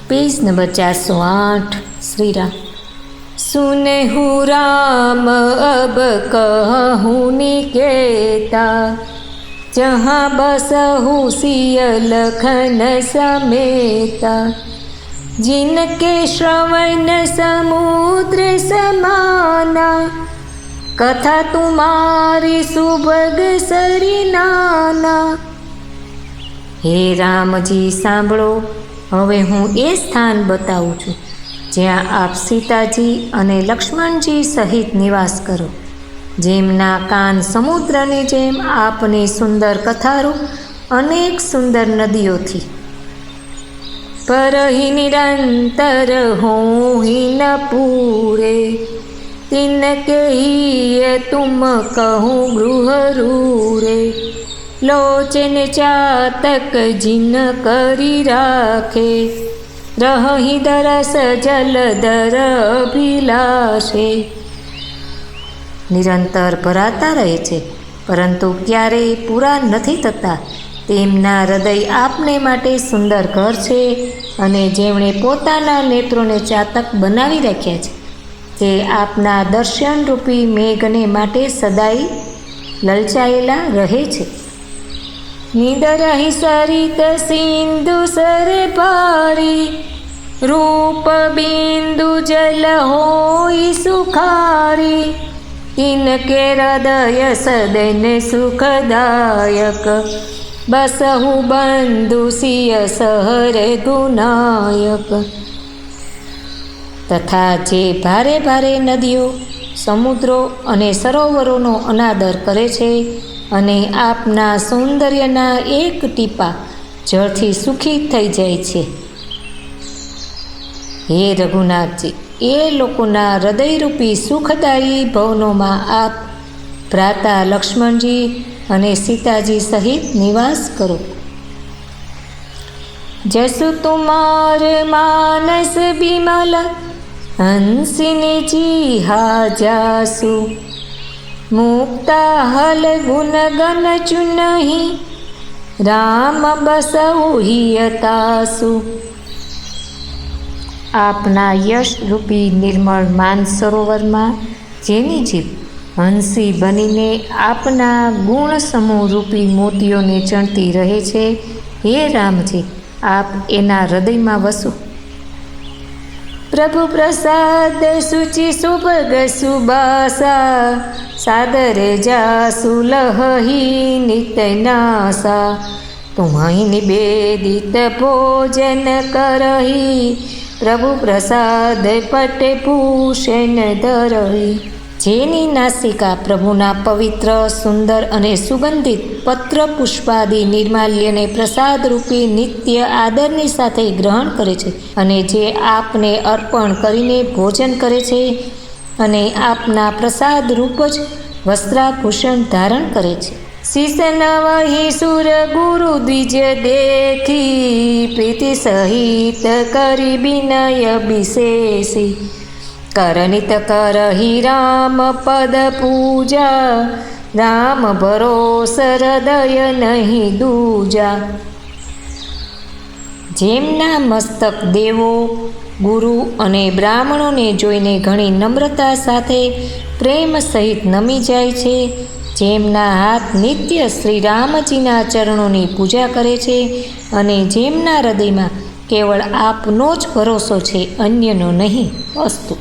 Page number 408। Shri Ram. सुनहु राम अब कहूँ निकेता, जहाँ बसहु सिय लखन समेता। जिनके श्रवण समुद्र समाना, कथा तुम्हारी सुभग सरी नाना। हे रामजी सांभळो, હવે હું એ સ્થાન બતાવું છું જ્યાં આપ સીતાજી અને લક્ષ્મણજી સહિત નિવાસ કરો, જેમના કાન સમુદ્રની જેમ આપની સુંદર કથારૂપ અનેક સુંદર નદીઓથી। પરહી નિરંતર હોં ही न पूरे, तिनके ही तुम कहूँ गृह रूरे। लोचन चातक जिन करी राखे, रही दरस जलधर अभिलाषे। निरंतर भराता रहे छे परंतु क्यारेय पूरा नहीं थता। तेमना हृदय आपने माटे सुंदर घर छे अने जेमणे पोताना नेत्रोने चातक बनावी राख्या छे, ते आपना दर्शन रूपी मेघने माटे सदाई ललचायेला रहे छे। निदरहि सरित सिंधु सर पारी, रूप बिंदु जल होई सुखारी। तिनके हृदय सदन सुखदायक, बसहु बंधु सिय सहर गुनायक। तथा जे भारे भारे नदीओ, समुद्रो अने सरोवरोनो अनादर करे छे અને આપના સૌંદર્યના એક ટીપા જળથી સુખી થઈ જાય છે। હે રઘુનાથજી, એ લોકોના હૃદયરૂપી સુખદાયી ભવનોમાં આપ ભ્રાતા લક્ષ્મણજી અને સીતાજી સહિત નિવાસ કરો। જસુ તુમાર માનસ બિમલ, હંસિની જી હા જાસુ। मुक्ता हल गुण गण चुनहि, राम बसहु हियतासु। आपना यश रूपी निर्मल मान सरोवर में जेनी जीभ हंसी बनीने आपना गुण समूह रूपी मोतियों ने चणती रहे छे, हे रामजी आप एना हृदय में वसो। प्रभु प्रसाद सुचि सुभग सुबासा, सादर जासु लहही नित नासा। तुम्हारी निवेदित भोजन करही, प्रभु प्रसाद पट भूषण धरही। जेनी नासिका प्रभुना पवित्र सुंदर अने सुगंधित पत्र पुष्पादि निर्माल्यने प्रसाद रूपी नित्य आदरनी साथे ग्रहण करे छे, अने जे आपने अर्पण करीने भोजन करे छे अने आपना प्रसाद रूप ज वस्त्राभूषण धारण करे छे। शीश नवहि सुर गुरु द्विज देखी, प्रीति सहित करी विनय विशेषी। करनित करहि राम पद पूजा, राम भरोस हृदय नहीं दूजा। जेमना मस्तक देवो गुरु अने ब्राह्मणों ने जोईने घणी नम्रता साथे प्रेम सहित नमी जाय छे, जेमना हाथ नित्य श्री रामजीना चरणोनी पूजा करे छे अने जेमना हृदय में केवल आपनो ज भरोसो छे, अन्यनो नहीं। अस्तु।